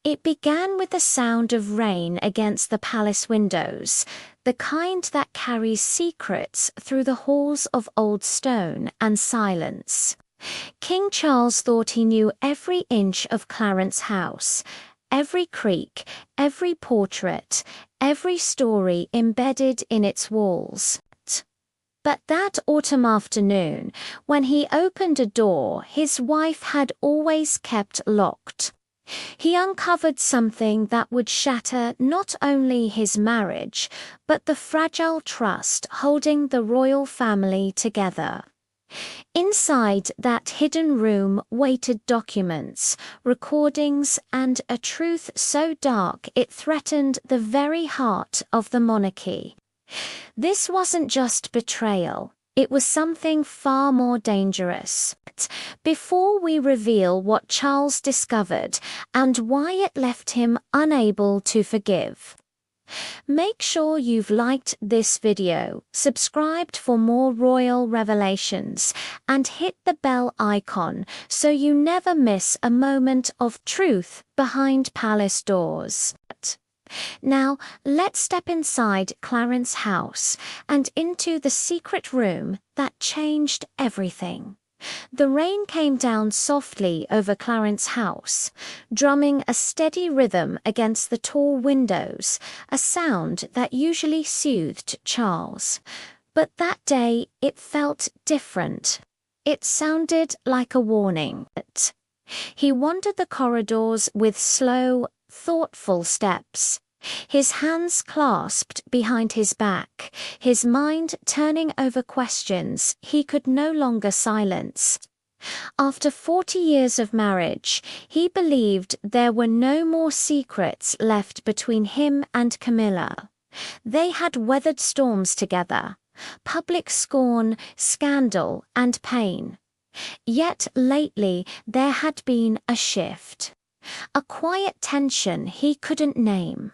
It began with the sound of rain against the palace windows, the kind that carries secrets through the halls of old stone and silence. King Charles thought he knew every inch of Clarence House, every creak, every portrait, every story embedded in its walls. But that autumn afternoon, when he opened a door his wife had always kept locked, he uncovered something that would shatter not only his marriage, but the fragile trust holding the royal family together. Inside that hidden room waited documents, recordings, and a truth so dark it threatened the very heart of the monarchy. This wasn't just betrayal. It was something far more dangerous. Before we reveal what Charles discovered and why it left him unable to forgive, make sure you've liked this video, subscribed for more royal revelations, and hit the bell icon so you never miss a moment of truth behind palace doors. Now, let's step inside Clarence House and into the secret room that changed everything. The rain came down softly over Clarence House, drumming a steady rhythm against the tall windows, a sound that usually soothed Charles. But that day it felt different. It sounded like a warning. He wandered the corridors with slow, thoughtful steps, his hands clasped behind his back, his mind turning over questions he could no longer silence. After 40 years of marriage, he believed there were no more secrets left between him and Camilla. They had weathered storms together, public scorn, scandal, and pain. Yet lately there had been a shift. A quiet tension he couldn't name.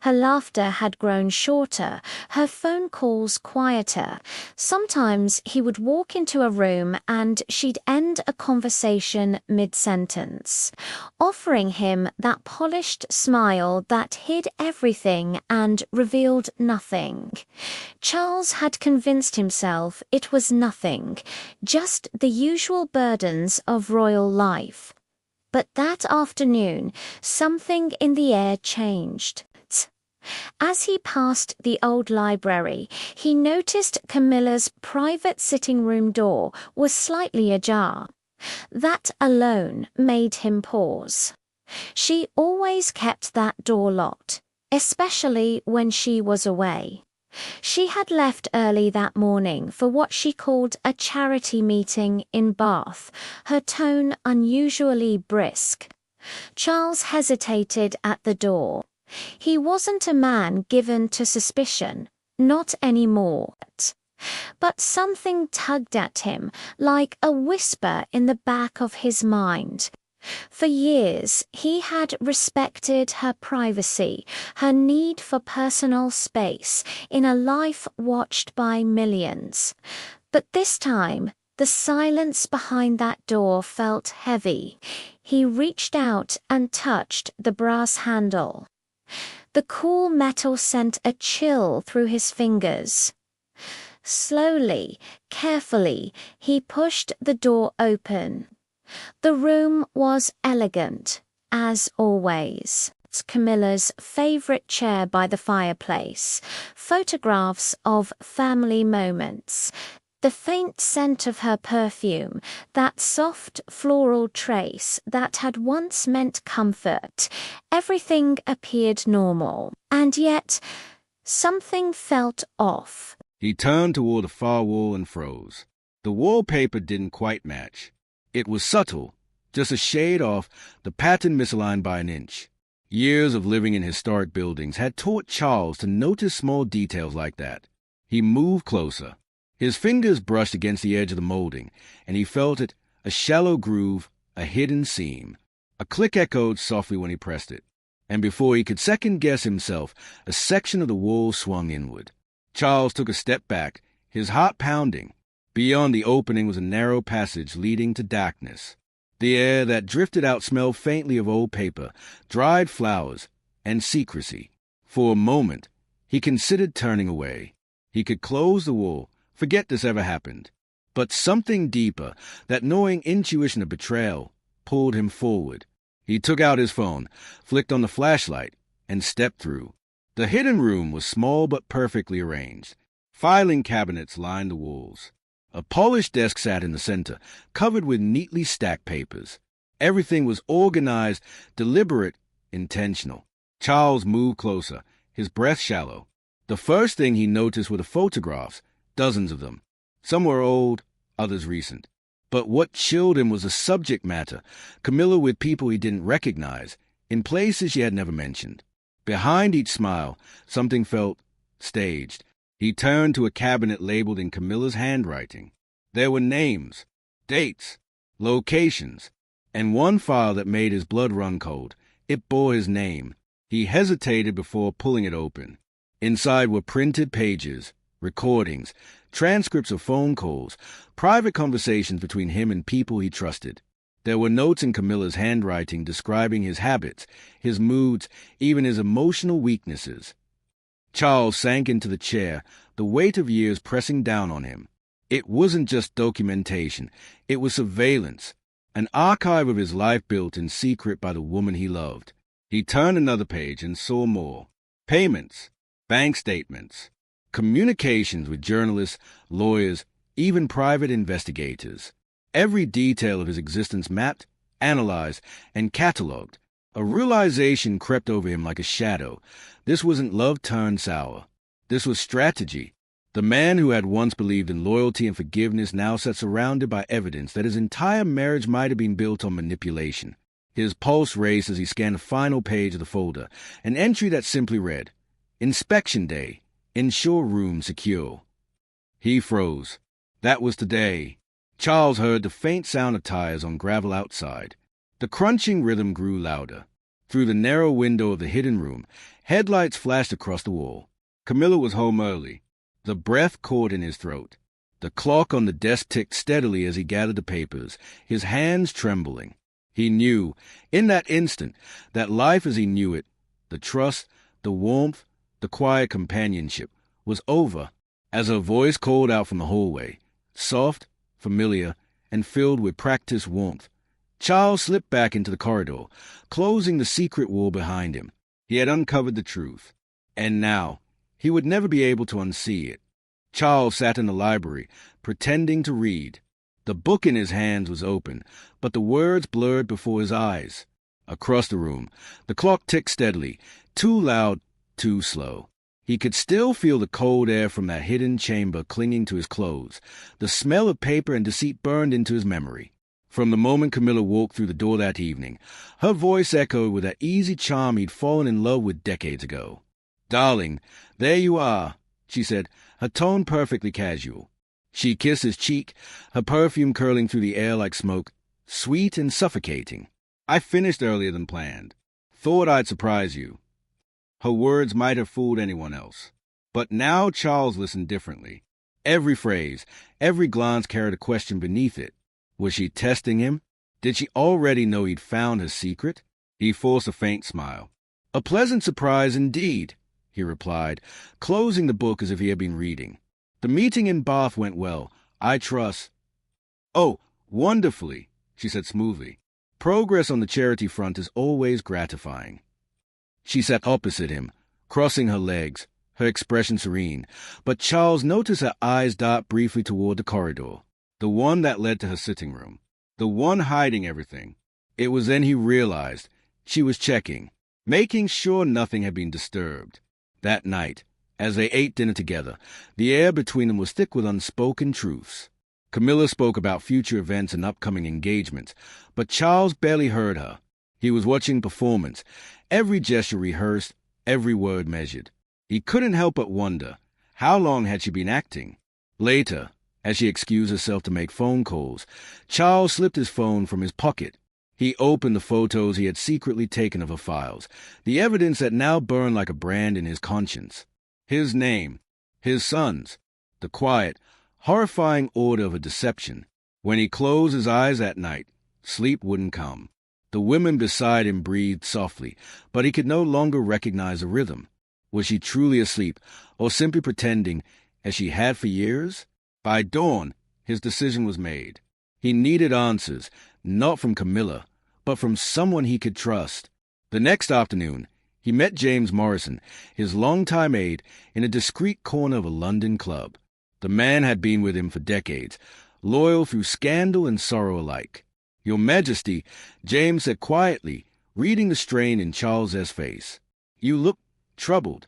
Her laughter had grown shorter, her phone calls quieter. Sometimes he would walk into a room and she'd end a conversation mid-sentence, offering him that polished smile that hid everything and revealed nothing. Charles had convinced himself it was nothing, just the usual burdens of royal life. But that afternoon, something in the air changed. As he passed the old library, he noticed Camilla's private sitting room door was slightly ajar. That alone made him pause. She always kept that door locked, especially when she was away. She had left early that morning for what she called a charity meeting in Bath, her tone unusually brisk. Charles hesitated at the door. He wasn't a man given to suspicion, not anymore. But something tugged at him, like a whisper in the back of his mind. For years, he had respected her privacy, her need for personal space in a life watched by millions. But this time, the silence behind that door felt heavy. He reached out and touched the brass handle. The cool metal sent a chill through his fingers. Slowly, carefully, he pushed the door open. The room was elegant, as always. Camilla's favorite chair by the fireplace, photographs of family moments, the faint scent of her perfume, that soft floral trace that had once meant comfort. Everything appeared normal, and yet something felt off. He turned toward the far wall and froze. The wallpaper didn't quite match. It was subtle, just a shade off, the pattern misaligned by an inch. Years of living in historic buildings had taught Charles to notice small details like that. He moved closer. His fingers brushed against the edge of the molding, and he felt it, a shallow groove, a hidden seam. A click echoed softly when he pressed it, and before he could second-guess himself, a section of the wall swung inward. Charles took a step back, his heart pounding. Beyond the opening was a narrow passage leading to darkness. The air that drifted out smelled faintly of old paper, dried flowers, and secrecy. For a moment, he considered turning away. He could close the wall, forget this ever happened. But something deeper, that gnawing intuition of betrayal, pulled him forward. He took out his phone, flicked on the flashlight, and stepped through. The hidden room was small but perfectly arranged. Filing cabinets lined the walls. A polished desk sat in the center, covered with neatly stacked papers. Everything was organized, deliberate, intentional. Charles moved closer, his breath shallow. The first thing he noticed were the photographs, dozens of them. Some were old, others recent. But what chilled him was the subject matter, Camilla with people he didn't recognize, in places she had never mentioned. Behind each smile, something felt staged. He turned to a cabinet labeled in Camilla's handwriting. There were names, dates, locations, and one file that made his blood run cold. It bore his name. He hesitated before pulling it open. Inside were printed pages, recordings, transcripts of phone calls, private conversations between him and people he trusted. There were notes in Camilla's handwriting describing his habits, his moods, even his emotional weaknesses. Charles sank into the chair, the weight of years pressing down on him. It wasn't just documentation, it was surveillance, an archive of his life built in secret by the woman he loved. He turned another page and saw more. Payments, bank statements, communications with journalists, lawyers, even private investigators. Every detail of his existence mapped, analyzed, and cataloged. A realization crept over him like a shadow. This wasn't love turned sour. This was strategy. The man who had once believed in loyalty and forgiveness now sat surrounded by evidence that his entire marriage might have been built on manipulation. His pulse raced as he scanned the final page of the folder, an entry that simply read, "Inspection Day. Ensure room secure." He froze. That was today. Charles heard the faint sound of tires on gravel outside. The crunching rhythm grew louder. Through the narrow window of the hidden room, headlights flashed across the wall. Camilla was home early. The breath caught in his throat. The clock on the desk ticked steadily as he gathered the papers, his hands trembling. He knew, in that instant, that life as he knew it, the trust, the warmth, the quiet companionship, was over, as her voice called out from the hallway, soft, familiar, and filled with practiced warmth. Charles slipped back into the corridor, closing the secret wall behind him. He had uncovered the truth, and now he would never be able to unsee it. Charles sat in the library, pretending to read. The book in his hands was open, but the words blurred before his eyes. Across the room, the clock ticked steadily, too loud, too slow. He could still feel the cold air from that hidden chamber clinging to his clothes. The smell of paper and deceit burned into his memory. From the moment Camilla walked through the door that evening, her voice echoed with that easy charm he'd fallen in love with decades ago. "Darling, there you are," she said, her tone perfectly casual. She kissed his cheek, her perfume curling through the air like smoke, sweet and suffocating. "I finished earlier than planned. Thought I'd surprise you." Her words might have fooled anyone else. But now Charles listened differently. Every phrase, every glance carried a question beneath it. Was she testing him? Did she already know he'd found her secret? He forced a faint smile. "A pleasant surprise indeed," he replied, closing the book as if he had been reading. "The meeting in Bath went well, I trust." "Oh, wonderfully," she said smoothly. "Progress on the charity front is always gratifying." She sat opposite him, crossing her legs, her expression serene, but Charles noticed her eyes dart briefly toward the corridor, the one that led to her sitting room, the one hiding everything. It was then he realized she was checking, making sure nothing had been disturbed. That night, as they ate dinner together, the air between them was thick with unspoken truths. Camilla spoke about future events and upcoming engagements, but Charles barely heard her. He was watching performance, every gesture rehearsed, every word measured. He couldn't help but wonder, how long had she been acting? Later, as she excused herself to make phone calls, Charles slipped his phone from his pocket. He opened the photos he had secretly taken of her files, the evidence that now burned like a brand in his conscience. His name, his son's, the quiet, horrifying order of a deception. When he closed his eyes at night, Sleep wouldn't come. The women beside him breathed softly, but he could no longer recognize the rhythm. Was she truly asleep, or simply pretending, as she had for years? By dawn, his decision was made. He needed answers, not from Camilla, but from someone he could trust. The next afternoon, he met James Morrison, his longtime aide, in a discreet corner of a London club. The man had been with him for decades, loyal through scandal and sorrow alike. "Your Majesty," James said quietly, reading the strain in Charles's face. "You look troubled."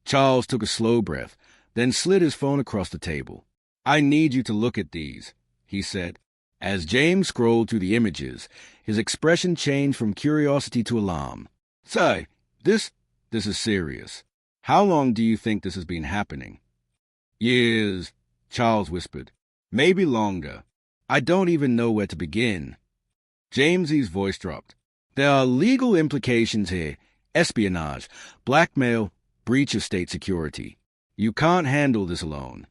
Charles took a slow breath, then slid his phone across the table. "I need you to look at these," he said. As James scrolled through the images, his expression changed from curiosity to alarm. "Say, this is serious. How long do you think this has been happening?" "Years," Charles whispered. "Maybe longer. I don't even know where to begin." Jamesy's voice dropped. "There are legal implications here. Espionage, blackmail, breach of state security. You can't handle this alone."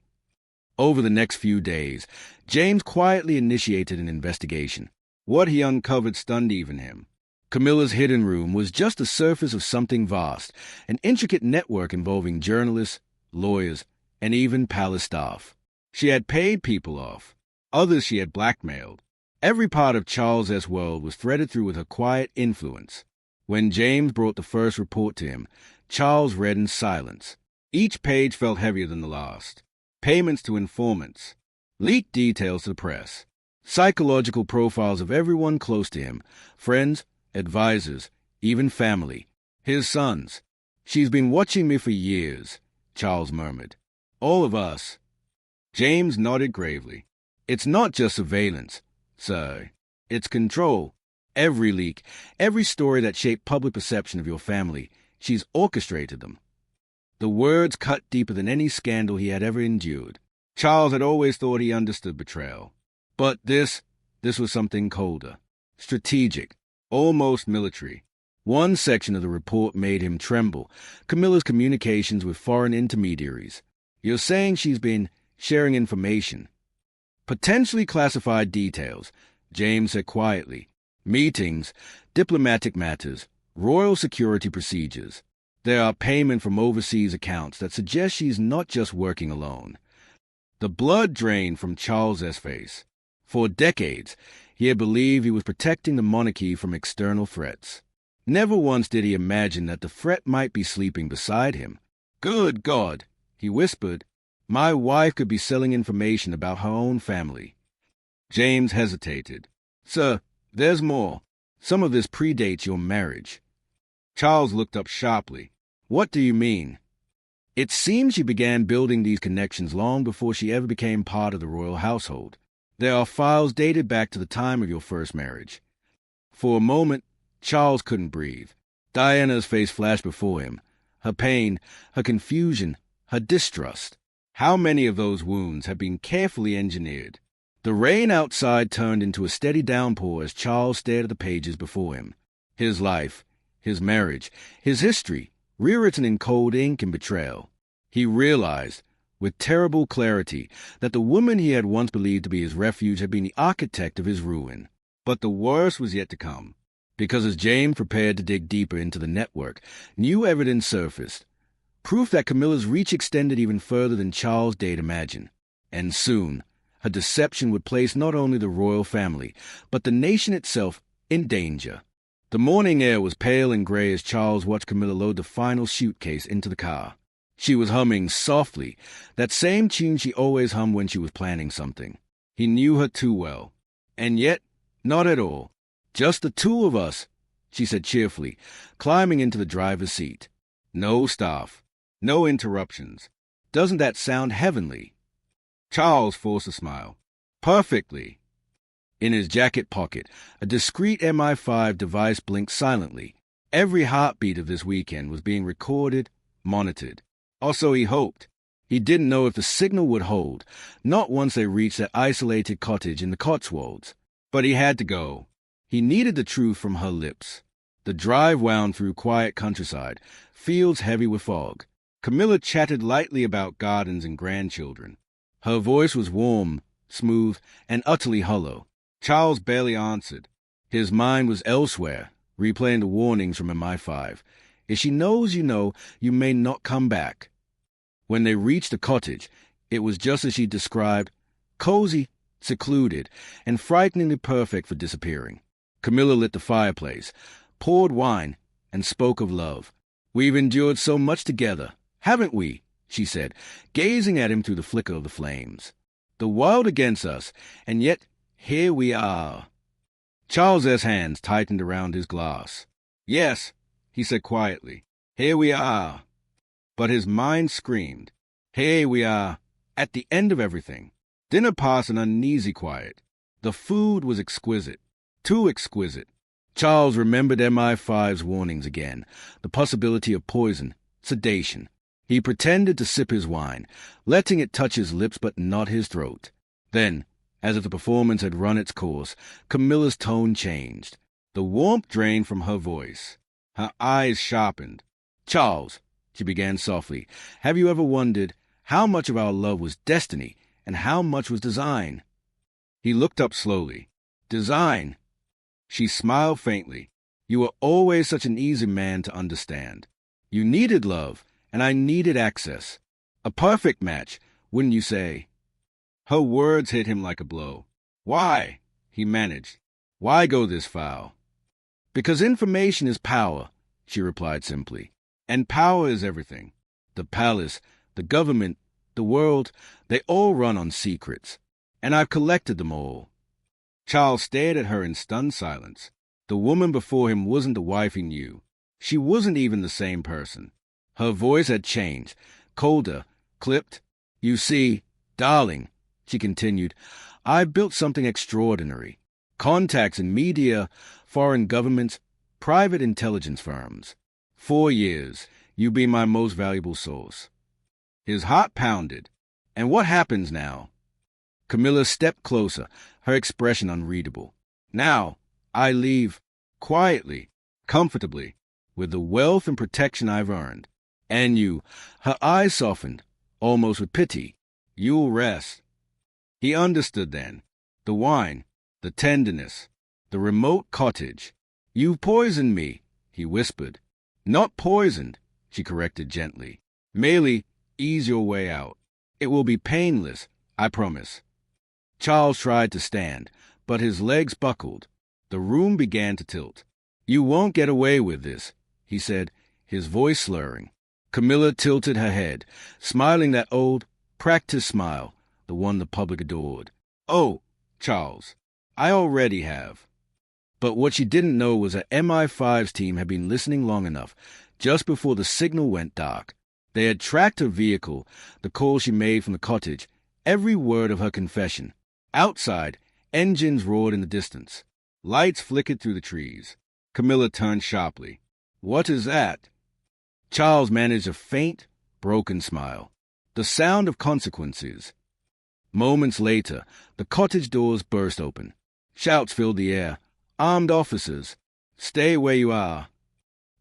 Over the next few days, James quietly initiated an investigation. What he uncovered stunned even him. Camilla's hidden room was just the surface of something vast, an intricate network involving journalists, lawyers, and even palace staff. She had paid people off. Others she had blackmailed. Every part of Charles's world was threaded through with her quiet influence. When James brought the first report to him, Charles read in silence. Each page felt heavier than the last. Payments to informants, leaked details to the press, psychological profiles of everyone close to him, friends, advisors, even family, his sons. "She's been watching me for years," Charles murmured. "All of us." James nodded gravely. "It's not just surveillance, sir. It's control. Every leak, every story that shaped public perception of your family, she's orchestrated them." The words cut deeper than any scandal he had ever endured. Charles had always thought he understood betrayal. But this was something colder, strategic, almost military. One section of the report made him tremble. Camilla's communications with foreign intermediaries. "You're saying she's been sharing information." "Potentially classified details," James said quietly. "Meetings, diplomatic matters, royal security procedures. There are payments from overseas accounts that suggest she's not just working alone." The blood drained from Charles's face. For decades, he had believed he was protecting the monarchy from external threats. Never once did he imagine that the threat might be sleeping beside him. "Good God," he whispered, "my wife could be selling information about her own family." James hesitated. "Sir, there's more. Some of this predates your marriage." Charles looked up sharply. "What do you mean?" "It seems she began building these connections long before she ever became part of the royal household. There are files dated back to the time of your first marriage." For a moment, Charles couldn't breathe. Diana's face flashed before him. Her pain, her confusion, her distrust. How many of those wounds had been carefully engineered? The rain outside turned into a steady downpour as Charles stared at the pages before him. His life, his marriage, his history, rewritten in cold ink and betrayal. He realized, with terrible clarity, that the woman he had once believed to be his refuge had been the architect of his ruin. But the worst was yet to come, because as James prepared to dig deeper into the network, new evidence surfaced. Proof that Camilla's reach extended even further than Charles dared imagine. And soon, her deception would place not only the royal family, but the nation itself in danger. The morning air was pale and gray as Charles watched Camilla load the final suitcase into the car. She was humming softly, that same tune she always hummed when she was planning something. He knew her too well. And yet, not at all. "Just the two of us," she said cheerfully, climbing into the driver's seat. "No staff. No interruptions. Doesn't that sound heavenly?" Charles forced a smile. "Perfectly." In his jacket pocket, a discreet MI5 device blinked silently. Every heartbeat of this weekend was being recorded, monitored. Or so he hoped. He didn't know if the signal would hold, not once they reached that isolated cottage in the Cotswolds. But he had to go. He needed the truth from her lips. The drive wound through quiet countryside, fields heavy with fog. Camilla chatted lightly about gardens and grandchildren. Her voice was warm, smooth, and utterly hollow. Charles barely answered. His mind was elsewhere, replaying the warnings from MI5. If she knows you know, you may not come back. When they reached the cottage, it was just as she described, cozy, secluded, and frighteningly perfect for disappearing. Camilla lit the fireplace, poured wine, and spoke of love. "We've endured so much together, haven't we?" she said, gazing at him through the flicker of the flames. "The world against us, and yet here we are." Charles's hands tightened around his glass. "Yes," he said quietly, "here we are." But his mind screamed, "Here we are, at the end of everything." Dinner passed in uneasy quiet. The food was exquisite, too exquisite. Charles remembered MI5's warnings again, the possibility of poison, sedation. He pretended to sip his wine, letting it touch his lips but not his throat. Then, as if the performance had run its course, Camilla's tone changed. The warmth drained from her voice. Her eyes sharpened. "Charles," she began softly, "have you ever wondered how much of our love was destiny and how much was design?" He looked up slowly. "Design?" She smiled faintly. "You were always such an easy man to understand. You needed love, and I needed access. A perfect match, wouldn't you say?" Her words hit him like a blow. "Why?" he managed. "Why go this foul?" "Because information is power," she replied simply. "And power is everything. The palace, the government, the world, they all run on secrets. And I've collected them all." Charles stared at her in stunned silence. The woman before him wasn't the wife he knew. She wasn't even the same person. Her voice had changed, colder, clipped. "You see, darling," she continued, "I've built something extraordinary. Contacts in media, foreign governments, private intelligence firms. 4 years, you've been my most valuable source." His heart pounded. "And what happens now?" Camilla stepped closer, her expression unreadable. "Now, I leave, quietly, comfortably, with the wealth and protection I've earned. And you," her eyes softened, almost with pity, "you'll rest." He understood then. The wine, the tenderness, the remote cottage. "You've poisoned me," he whispered. "Not poisoned," she corrected gently. "Merely ease your way out. It will be painless, I promise." Charles tried to stand, but his legs buckled. The room began to tilt. "You won't get away with this," he said, his voice slurring. Camilla tilted her head, smiling that old, practiced smile, the one the public adored. "Oh, Charles, I already have." But what she didn't know was that MI5's team had been listening long enough, just before the signal went dark. They had tracked her vehicle, the call she made from the cottage, every word of her confession. Outside, engines roared in the distance. Lights flickered through the trees. Camilla turned sharply. "What is that?" Charles managed a faint, broken smile. "The sound of consequences." Moments later, the cottage doors burst open. Shouts filled the air. "Armed officers! Stay where you are!"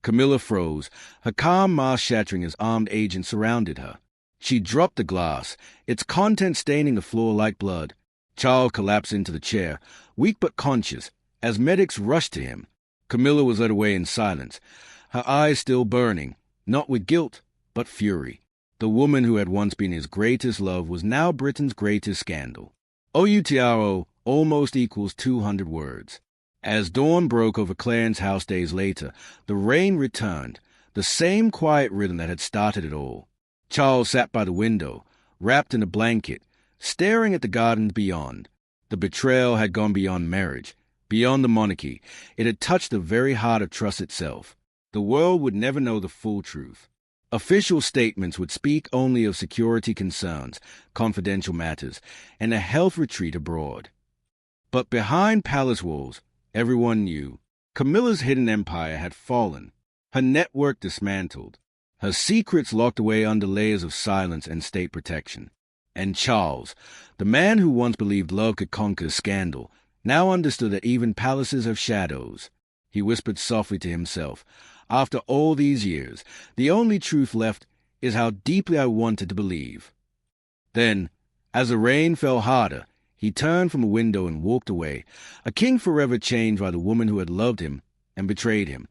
Camilla froze, her calm mouth shattering as armed agents surrounded her. She dropped the glass, its contents staining the floor like blood. Charles collapsed into the chair, weak but conscious, as medics rushed to him. Camilla was led away in silence, her eyes still burning, not with guilt, but fury. The woman who had once been his greatest love was now Britain's greatest scandal. OUTRO almost equals 200 words. As dawn broke over Clarence House days later, the rain returned, the same quiet rhythm that had started it all. Charles sat by the window, wrapped in a blanket, staring at the gardens beyond. The betrayal had gone beyond marriage, beyond the monarchy. It had touched the very heart of trust itself. The world would never know the full truth. Official statements would speak only of security concerns, confidential matters, and a health retreat abroad. But behind palace walls, everyone knew, Camilla's hidden empire had fallen, her network dismantled, her secrets locked away under layers of silence and state protection. And Charles, the man who once believed love could conquer scandal, now understood that even palaces have shadows. He whispered softly to himself, "After all these years, the only truth left is how deeply I wanted to believe." Then, as the rain fell harder, He turned from a window and walked away, a king forever changed by the woman who had loved him and betrayed him.